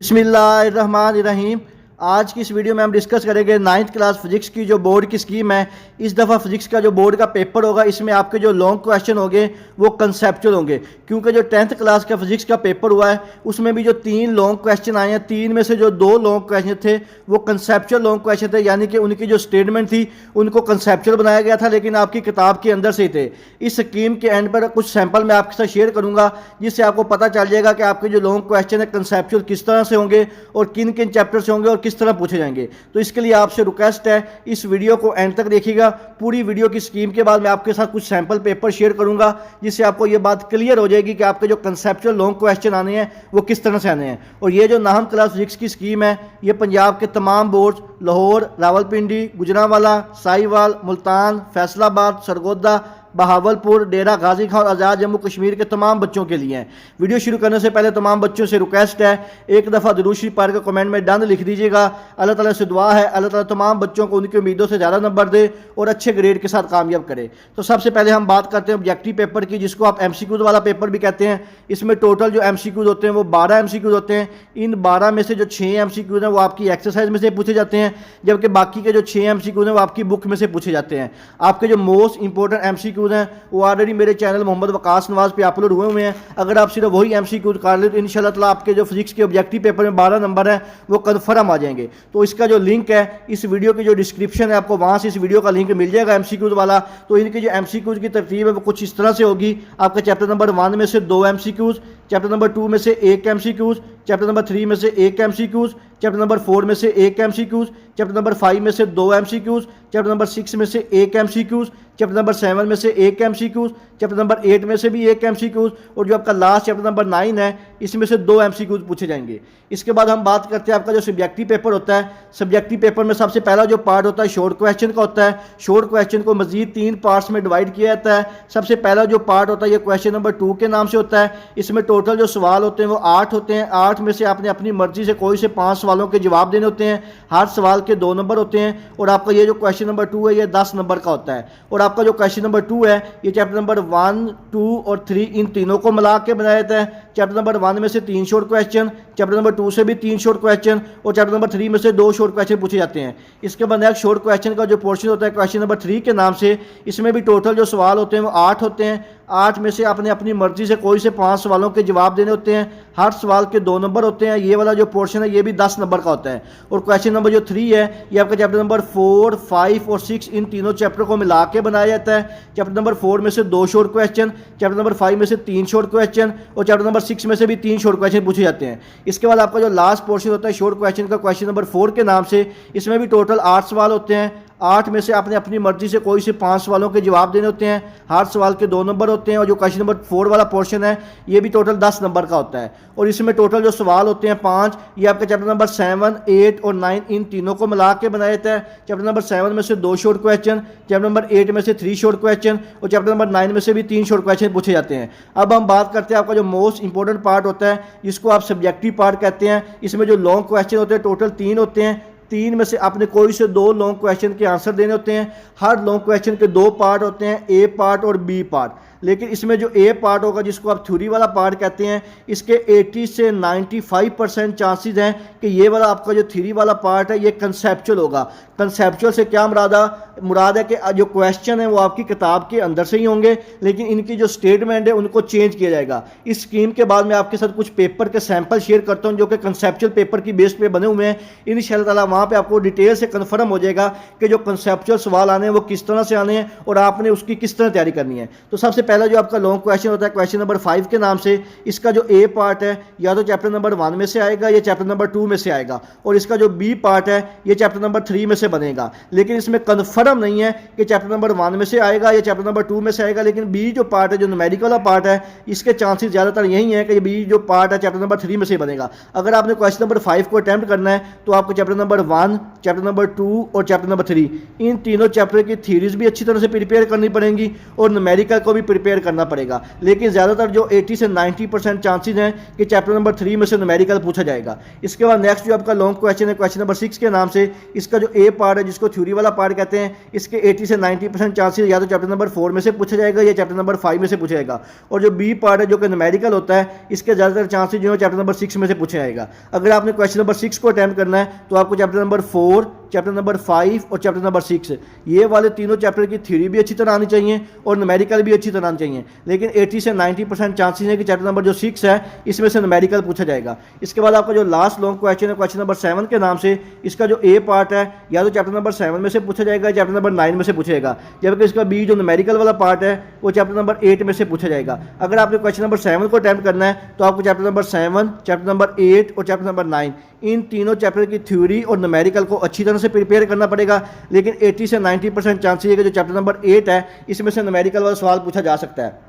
बिस्मिल्लाहिर्रहमानिर्रहीम। आज की इस वीडियो में हम डिस्कस करेंगे नाइन्थ क्लास फिजिक्स की जो बोर्ड की स्कीम है। इस दफ़ा फिजिक्स का जो बोर्ड का पेपर होगा इसमें आपके जो लॉन्ग क्वेश्चन होंगे वो कंसेप्चुअल होंगे, क्योंकि जो 10th क्लास का फिजिक्स का पेपर हुआ है उसमें भी जो 3 लॉन्ग क्वेश्चन आए हैं, 3 में से जो 2 लॉन्ग क्वेश्चन थे वो कंसेप्चुअल लॉन्ग क्वेश्चन थे, यानी कि उनकी जो स्टेटमेंट थी उनको कंसेप्चुअल बनाया गया था लेकिन आपकी किताब के अंदर से ही थे। इस स्कीम के एंड पर कुछ सैंपल मैं आपके साथ शेयर करूंगा जिससे आपको पता चल जाएगा कि आपके जो लॉन्ग क्वेश्चन है कंसेप्चुअल किस तरह से होंगे और किन किन चैप्टर से होंगे और किस तरह पूछे जाएंगे। तो इसके लिए आपसे रिक्वेस्ट है इस वीडियो को एंड तक देखिएगा। पूरी वीडियो की स्कीम के बाद मैं आपके साथ कुछ सैंपल पेपर शेयर करूंगा जिससे आपको ये बात क्लियर हो जाएगी कि आपके जो कंसेप्चुअल लॉन्ग क्वेश्चन आने हैं वो किस तरह से आने हैं। और ये जो 9th क्लास फिजिक्स की स्कीम है ये पंजाब के तमाम बोर्ड लाहौर, रावलपिंडी, गुजरांवाला, साहिवाल, मुल्तान, फैसलाबाद, सरगोदा, बहावलपुर, डेरा गाजी खान और आज़ाद जम्मू कश्मीर के तमाम बच्चों के लिए हैं। वीडियो शुरू करने से पहले तमाम बच्चों से रिक्वेस्ट है एक दफ़ा दुरूद शरीफ पढ़ के कमेंट में डन लिख दीजिएगा। अल्लाह ताला से दुआ है अल्लाह ताला तमाम बच्चों को उनकी उम्मीदों से ज़्यादा नंबर दे और अच्छे ग्रेड के साथ कामयाब करे। तो सबसे पहले हम बात करते हैं ऑब्जेक्टिव पेपर की, जिसको आप MCQ वाला पेपर भी कहते हैं। इसमें टोटल जो MCQ होते हैं वो 12 MCQ होते हैं। इन 12 में से जो 6 MCQ हैं वो आपकी एक्सरसाइज में से पूछे जाते हैं, जबकि बाकी के जो 6 MCQ हैं वो आपकी बुक में से पूछे जाते हैं। आपके जो मोस्ट इंपॉर्टेंट MCQ हैं वो ऑलरेडी मेरे चैनल मोहम्मद वकास नवाज पे अपलोड हुए हैं। अगर आप सिर्फ वही MCQ कर ले तो इंशाल्लाह ताला आपके जो फिजिक्स के ऑब्जेक्टिव पेपर में 12 नंबर है वो कन्फर्म आ जाएंगे। तो इसका जो लिंक है इस वीडियो की जो डिस्क्रिप्शन है आपको वहां से इस वीडियो का लिंक मिल जाएगा MCQ वाला। तो इनकी जो MCQ की तरतीब है वो कुछ इस तरह से होगी। आपका चैप्टर नंबर 1 में से 2 MCQ, चैप्टर नंबर 2 में से 1 MCQ, चैप्टर नंबर 3 में से 1 MCQ, चैप्टर नंबर 4 में से 1 MCQ, चैप्टर नंबर 5 में से 2 MCQ, चैप्टर नंबर 6 में से 1 MCQ, चैप्टर नंबर 7 में से 1 MCQ, चैप्टर नंबर 8 में से भी 1 MCQ और जो आपका लास्ट चैप्टर नंबर 9 है इसमें से 2 MCQ पूछे जाएंगे। इसके बाद हम बात करते हैं आपका जो सब्जेक्टिव पेपर होता है। सब्जेक्टिव पेपर में सबसे पहला जो पार्ट होता है शॉर्ट क्वेश्चन का होता है। शॉर्ट क्वेश्चन को मजीद 3 पार्ट्स में डिवाइड किया जाता है। सबसे पहला जो पार्ट होता है ये क्वेश्चन नंबर 2 के नाम से होता है। इसमें टोटल जो सवाल होते हैं वो 8 होते हैं। 8 में से आपने अपनी मर्जी से कोई से 5 सवालों के जवाब देने होते हैं। हर सवाल के 2 नंबर होते हैं और आपका ये जो क्वेश्चन नंबर 2 है ये 10 नंबर का होता है। और आपका जो क्वेश्चन नंबर 2 है ये चैप्टर नंबर 1, 2 और 3 इन तीनों को मिला के बनाया जाता है। चैप्टर नंबर 1 में से 3 शॉर्ट क्वेश्चन, चैप्टर नंबर 2 से भी 3 शॉर्ट क्वेश्चन और चैप्टर नंबर 3 में से 2 शॉर्ट क्वेश्चन पूछे जाते हैं। इसके बाद नेक्स्ट शॉर्ट क्वेश्चन का जो पोर्शन होता है क्वेश्चन नंबर 3 के नाम से, इसमें भी टोटल जो सवाल होते हैं वो 8 होते हैं। 8 में से आपने अपनी मर्जी से कोई से 5 सवालों के जवाब देने होते हैं। हर सवाल के 2 नंबर होते हैं। ये वाला जो पोर्शन है ये भी 10 नंबर का होता है। और क्वेश्चन नंबर जो 3 है ये आपका चैप्टर नंबर 4, 5 और 6 इन तीनों चैप्टर को मिला के बनाया जाता है। चैप्टर नंबर 4 में से 2 शॉर्ट क्वेश्चन, चैप्टर नंबर 5 में से 3 शॉर्ट क्वेश्चन और चैप्टर नंबर 6 में से भी 3 शॉर्ट क्वेश्चन पूछे जाते हैं। इसके बाद आपका जो लास्ट पोर्शन होता है शॉर्ट क्वेश्चन का क्वेश्चन नंबर 4 के नाम से, इसमें भी टोटल 8 सवाल होते हैं। 8 में से आपने अपनी मर्जी से कोई से 5 सवालों के जवाब देने होते हैं। हर सवाल के 2 नंबर होते हैं और जो क्वेश्चन नंबर 4 वाला पोर्शन है ये भी टोटल 10 नंबर का होता है। और इसमें टोटल जो सवाल होते हैं 5, ये आपके चैप्टर नंबर 7, 8 और 9 इन तीनों को मिला के बनाया जाता है। चैप्टर नंबर 7 में से 2 शॉर्ट क्वेश्चन, चैप्टर नंबर 8 में से 3 शॉर्ट क्वेश्चन और चैप्टर नंबर 9 में से भी 3 शॉर्ट क्वेश्चन पूछे जाते हैं। अब हम बात करते हैं आपका जो मोस्ट इंपॉर्टेंट पार्ट होता है जिसको आप सब्जेक्टिव पार्ट कहते हैं। इसमें जो लॉन्ग क्वेश्चन होते हैं टोटल 3 होते हैं। 3 में से आपने कोई से 2 लॉन्ग क्वेश्चन के आंसर देने होते हैं। हर लॉन्ग क्वेश्चन के 2 पार्ट होते हैं, ए पार्ट और बी पार्ट। लेकिन इसमें जो ए पार्ट होगा जिसको आप थ्योरी वाला पार्ट कहते हैं, इसके 80 से 95% चांसेस हैं कि ये वाला आपका जो थ्योरी वाला पार्ट है ये कंसेप्चुअल होगा। कंसेप्चुअल से क्या मुराद है कि जो क्वेश्चन है वो आपकी किताब के अंदर से ही होंगे लेकिन इनकी जो स्टेटमेंट है उनको चेंज किया जाएगा। इस स्कीम के बाद मैं आपके साथ कुछ पेपर के सैंपल शेयर करता हूं जो कि कंसेप्चुअल पेपर की बेस पे बने हुए हैं। इंशाअल्लाह ताला वहाँ पे आपको डिटेल से कन्फर्म हो जाएगा कि जो कंसेप्चुअल सवाल आने हैं वो किस तरह से आने हैं और आपने उसकी किस तरह तैयारी करनी है। तो सबसे पहला जो आपका लॉन्ग क्वेश्चन होता है क्वेश्चन नंबर 5 के नाम से, इसका जो ए पार्ट है या तो चैप्टर नंबर 1 में से आएगा या चैप्टर नंबर 2 में से आएगा और इसका जो बी पार्ट है ये चैप्टर नंबर 3 में से बनेगा। लेकिन इसमें कन्फर्म नहीं है कि चैप्टर नंबर 1 में से आएगा या चैप्टर नंबर 2 में से आएगा। लेकिन बी जो पार्ट है जो न्यूमेरिकल वाला पार्ट है इसके चांसेस ज़्यादातर यही है कि बी जो पार्ट है चैप्टर नंबर 3 में से बनेगा। अगर आपने क्वेश्चन नंबर 5 को अटैम्प्ट करना है तो आपको चैप्टर नंबर 1, चैप्टर नंबर 2 और चैप्टर नंबर 3 इन तीनों चैप्टर की थ्योरीज भी अच्छी तरह से प्रिपेयर करनी पड़ेंगी और न्यूमेरिकल को भी प्रिपेयर करना पड़ेगा। लेकिन ज़्यादातर जो 80 से 90% चांसेज हैं कि चैप्टर नंबर 3 में से न्यूमेरिकल पूछा जाएगा। इसके बाद नेक्स्ट जो आपका लॉन्ग क्वेश्चन है, क्वेश्चन नंबर 6 के नाम से, इसका जो ए पार्ट है जिसको थ्योरी वाला पार्ट कहते हैं, इसके 80 से 90% चांसेज या तो चैप्टर नंबर 4 में से पूछा जाएगा या चैप्टर नंबर 5 में से पूछा जाएगा। और जो बी पार्ट है जो कि न्यूमेरिकल होता है, इसके ज़्यादातर चांसेज जो है चैप्टर नंबर 6 में से पूछा जाएगा। अगर आपने क्वेश्चन नंबर 6 को अटैम्प्ट करना है तो आपको चैप्टर नंबर 4, चैप्टर नंबर 5 और चैप्टर नंबर 6 ये वाले तीनों चैप्टर की थ्योरी भी अच्छी तरह आनी चाहिए और न्यूमेरिकल भी अच्छी तरह आनी चाहिए। लेकिन 80 से 90% चांसेस है कि चैप्टर नंबर जो 6 है इसमें से न्यूमेरिकल पूछा जाएगा। इसके बाद आपका जो लास्ट लॉन्ग क्वेश्चन है, क्वेश्चन नंबर 7 के नाम से, इसका जो ए पार्ट है या तो चैप्टर नंबर 7 में से पूछा जाएगा, चैप्टर नंबर 9 में से पूछेगा, जबकि इसका बी जो न्यूमेरिकल वाला पार्ट है वो चैप्टर नंबर 8 में से पूछा जाएगा। अगर आपने क्वेश्चन नंबर 7 को अटैम्प्ट करना है तो आपको चैप्टर नंबर 7, चैप्टर नंबर 8 और चैप्टर नंबर 9 इन तीनों चैप्टर की थ्योरी और न्यूमेरिकल को अच्छी तरह से प्रिपेयर करना पड़ेगा। लेकिन 80 से 90% चांसेस है कि जो चैप्टर नंबर 8 है इसमें से न्यूमेरिकल वाला सवाल पूछा जा सकता है।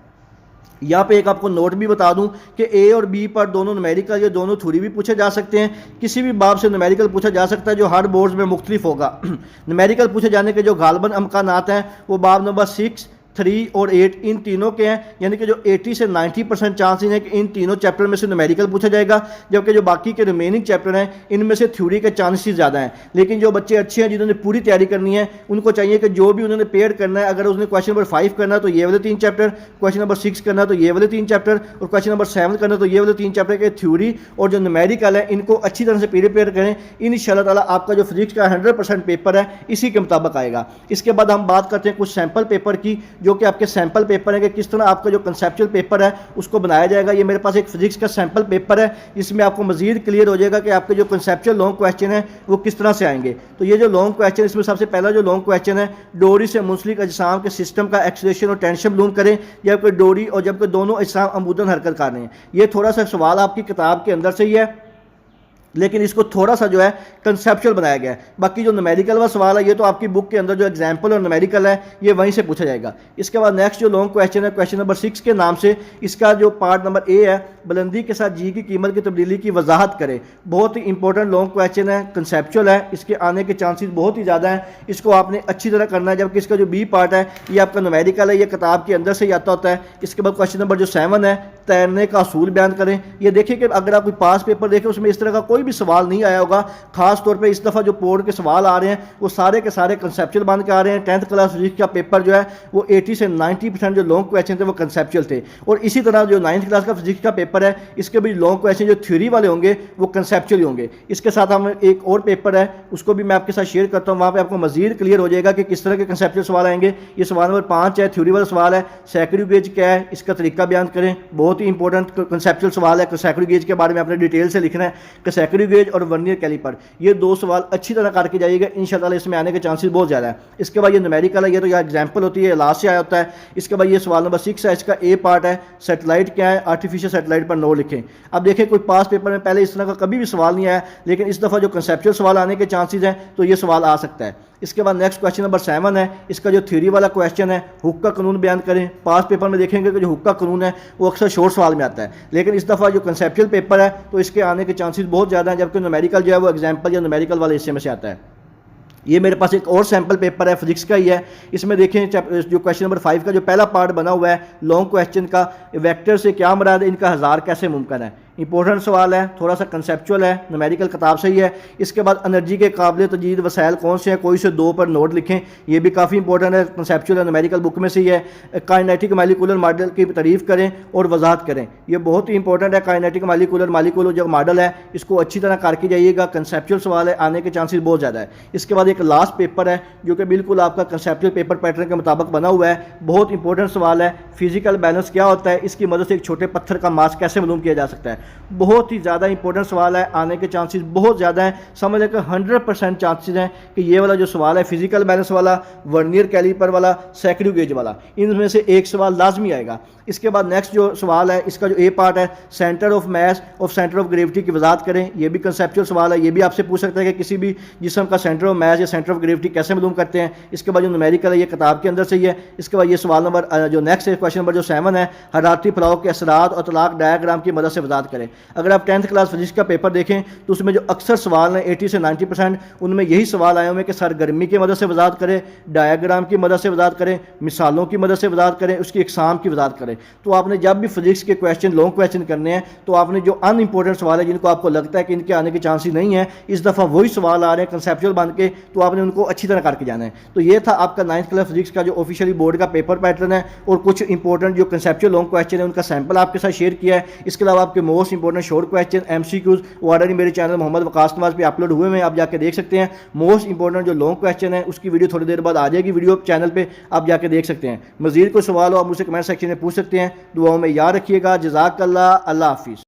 यहाँ पे एक आपको नोट भी बता दूं कि ए और बी पर दोनों न्यूमेरिकल या दोनों थ्योरी भी पूछे जा सकते हैं। किसी भी बाब से न्यूमेरिकल पूछा जा सकता है जो हर बोर्ड में मुख्तलिफ होगा। न्यूमेरिकल पूछे जाने के जो गालबन अमकानात हैं वो बाब नंबर 6, 3 और 8 इन तीनों के हैं, यानी कि जो 80 से 90% चांसेस हैं कि इन तीनों चैप्टर में से न्यूमेरिकल पूछा जाएगा, जबकि जो बाकी के रिमेनिंग चैप्टर हैं इनमें से थ्योरी के चांसेस ज़्यादा हैं। लेकिन जो बच्चे अच्छे हैं जिन्होंने पूरी तैयारी करनी है उनको चाहिए कि जो भी उन्होंने पेयर करना है, अगर उसने क्वेश्चन नंबर 5 करना है तो ये वाले 3 चैप्टर, क्वेश्चन नंबर 6 करना है तो ये वाले 3 चैप्टर और क्वेश्चन नंबर 7 करना है तो ये वाले 3 चैप्टर के थ्योरी और जो न्यूमेरिकल है इनको अच्छी तरह से प्रिपेयर करें। इंशाअल्लाह ताला आपका जो फिजिक्स का 100% पेपर है इसी के मुताबिक आएगा। इसके बाद हम बात करते हैं कुछ सैम्पल पेपर की, जो कि आपके सैम्पल पेपर है कि किस तरह आपका जो कंसेप्चुअल पेपर है उसको बनाया जाएगा। ये मेरे पास एक फिजिक्स का सैम्पल पेपर है जिसमें आपको मजीद क्लियर हो जाएगा कि आपके जो कंसेप्चुअल लॉन्ग क्वेश्चन है वो किस तरह से आएंगे। तो ये जो लॉन्ग क्वेश्चन, इसमें सबसे पहला जो लॉन्ग क्वेश्चन है, डोरी से मुंसलिक अजसाम के सिस्टम का एक्सीलरेशन और टेंशन मालूम करें जबकि डोरी और जबकि दोनों अजसाम अमूदन हरकत कर रहे हैं। ये थोड़ा सा सवाल आपकी किताब के अंदर से ही है, लेकिन इसको थोड़ा सा जो है कंसेप्चुअल बनाया गया है। बाकी जो न्यूमेरिकल वाला सवाल है ये तो आपकी बुक के अंदर जो एग्जाम्पल और न्यूमेरिकल है ये वहीं से पूछा जाएगा। इसके बाद नेक्स्ट जो लॉन्ग क्वेश्चन है, क्वेश्चन नंबर 6 के नाम से, इसका जो पार्ट नंबर ए है, बुलंदी के साथ जी की कीमत की तब्दीली की वजाहत करें। बहुत ही इंपॉर्टेंट लॉन्ग क्वेश्चन है, कंसेप्चुअल है, इसके आने के चांसेस बहुत ही ज़्यादा हैं। इसको आपने अच्छी तरह करना है। जबकि इसका जो बी पार्ट है ये आपका न्यूमेरिकल है, ये किताब के अंदर से ही आता होता है। इसके बाद क्वेश्चन नंबर जो 7 है, तैरने का असूल बयान करें। ये देखिए कि अगर आप कोई पास पेपर देखें उसमें इस तरह का कोई भी सवाल नहीं आया होगा। खास तौर पे इस दफ़ा जो बोर्ड के सवाल आ रहे हैं वो सारे के सारे कंसेप्चुअल बन के आ रहे हैं। 10th क्लास फिजिक्स का पेपर जो है वो 80 से 90% जो लॉन्ग क्वेश्चन थे वो कंसेप्चुअल थे। और इसी तरह जो 9th क्लास का फिजिक्स का पेपर है इसके भी लॉन्ग क्वेश्चन जो थ्योरी वाले होंगे वो कंसेप्चुअल होंगे। इसके साथ हम एक और पेपर है उसको भी मैं आपके साथ शेयर करता हूँ, वहाँ पर आपको मजीद क्लियर हो जाएगा कि किस तरह के कंसेप्चुअल सवाल आएंगे। ये सवाल नंबर 5 है, थ्योरी वाला सवाल है। सैकड़ों गेज क्या है, इसका तरीका बयान करें। बहुत ही इंपॉर्टेंट कंसेप्चुअल सवाल है। सैकड़ों गेज के बारे में आपने डिटेल से लिखना है कि सैकड़ों गेज और वर्नियर कैलिपर, ये 2 सवाल अच्छी तरह करके जाइएगा। इंशाल्लाह इसमें आने के चांसेस बहुत ज़्यादा है। इसके बाद ये न्यूमेरिकल है, ये तो यार एग्जाम्पल होती है, लास्ट से आया होता है। इसके बाद ये सवाल नंबर 6 है, इसका ए पार्ट है, सैटेलाइट क्या है, आर्टिफिशियल सैटेलाइट पर नो लिखें। अब देखिए कोई पास पेपर में पहले इस तरह का कभी भी सवाल नहीं आया, लेकिन इस दफ़ा जो कंसेप्चुअल सवाल आने के चांसेस हैं तो ये सवाल आ सकता है। इसके बाद नेक्स्ट क्वेश्चन नंबर 7 है, इसका जो थ्योरी वाला क्वेश्चन है, हुक का कानून बयान करें। पास पेपर में देखेंगे कि जो हुक का कानून है वो अक्सर शॉर्ट सवाल में आता है, लेकिन इस दफ़ा जो कंसेप्चुअल पेपर है तो इसके आने के चांसेस बहुत ज़्यादा हैं। जबकि न्यूमेरिकल जो है वो एग्जाम्पल या न्यूमेरिकल वाले हिस्से में से आता है। ये मेरे पास एक और सैम्पल पेपर है, फिजिक्स का ही है। इसमें देखें जो क्वेश्चन नंबर 5 का जो पहला पार्ट बना हुआ है लॉन्ग क्वेश्चन का, वेक्टर से क्या मुराद है, इनका हज़ार कैसे मुमकिन है। इंपॉर्टेंट सवाल है, थोड़ा सा कंसेप्चुअल है, न्यूमेरिकल किताब से ही है। इसके बाद एनर्जी के काबिल तजीद वसाइल कौन से हैं, कोई से 2 पर नोट लिखें। ये भी काफ़ी इंपॉर्टेंट है, कंसेप्चुअल है, न्यूमेरिकल बुक में से ही है। काइनेटिक मालिकुलर मॉडल की तारीफ़ करें और वजाहत करें। ये बहुत ही इंपॉर्टेंट है। काइनेटिक मालिकुलर जो मॉडल है इसको अच्छी तरह करके जाइएगा। कंसेप्चुअल सवाल है, आने के चांसेस बहुत ज़्यादा है। इसके बाद एक लास्ट पेपर है जो कि बिल्कुल आपका कंसेप्चुअल पेपर पैटर्न के मुताबिक बना हुआ है। बहुत इंपॉर्टेंट सवाल है, फिजिकल बैलेंस क्या होता है, इसकी मदद से एक छोटे पत्थर का मास कैसे मालूम किया जा सकता है। बहुत ही ज़्यादा इंपॉर्टेंट सवाल है, आने के चांसेस बहुत ज़्यादा हैं। समझ लें कि 100% चांसेस हैं कि ये वाला जो सवाल है फिजिकल बैलेंस वाला, वर्नियर कैलिपर वाला, सैकड़ों गेज वाला, इनमें से एक सवाल लाजमी आएगा। इसके बाद नेक्स्ट जो सवाल है, इसका जो ए पार्ट है, सेंटर ऑफ मास और सेंटर ऑफ ग्रेविटी की वजाहत करें। ये भी कंसेप्चुअल सवाल है, ये भी आपसे पूछ सकता है कि किसी भी जिस्म का सेंटर ऑफ मास या सेंटर ऑफ ग्रेविटी कैसे मालूम करते हैं। इसके बाद जो न्यूमेरिकल है ये किताब के अंदर से ही है। इसके बाद ये सवाल नंबर जो नेक्स्ट है, क्वेश्चन नंबर जो 7 है, हरारती फलाव के असरात और तलाक डायग्राम की मदद से वजाहत करें। करें। अगर आप 10th क्लास फिजिक्स का पेपर देखें तो उसमें जो अक्सर सवाल हैं 80 से 90% उनमें यही सवाल आए हुए हैं कि सरगर्मी की मदद से वजाहत करें, डायग्राम की मदद से वजाहत करें, मिसालों की मदद से वजाहत करें, उसकी एग्जाम की वजाहत करें। तो आपने जब भी फिजिक्स के क्वेश्चन लॉन्ग क्वेश्चन करने हैं तो आपने जो अनइम्पोर्टेंट सवाल है जिनको आपको लगता है कि इनके आने के चांस ही नहीं है, इस दफ़ा वही सवाल आ रहे हैं कंसेप्चुअल बन के, तो आपने उनको अच्छी तरह करके जाना है। तो ये था आपका 9th क्लास फिजिक्स का जो ऑफिशियली बोर्ड का पेपर पैटर्न है और कुछ इंपॉर्टेंट जो कंसेप्चुअल लॉन्ग क्वेश्चन है उनका सैंपल आपके साथ शेयर किया है। इसके अलावा आपके most important short question MCQs वो ऑलरेडी मेरे चैनल मोहम्मद वकास नवाज पे अपलोड हुए हैं, आप जाके देख सकते हैं। मोस्ट इंपॉर्टेंट जो लॉन्ग क्वेश्चन है उसकी वीडियो थोड़ी देर बाद आ जाएगी वीडियो चैनल पे, आप जाके देख सकते हैं। मजीद कोई सवाल हो आप मुझसे कमेंट सेक्शन में पूछ सकते हैं। दुआओं में याद रखिएगा। जज़ाकल्लाह। अल्लाह हाफिज़।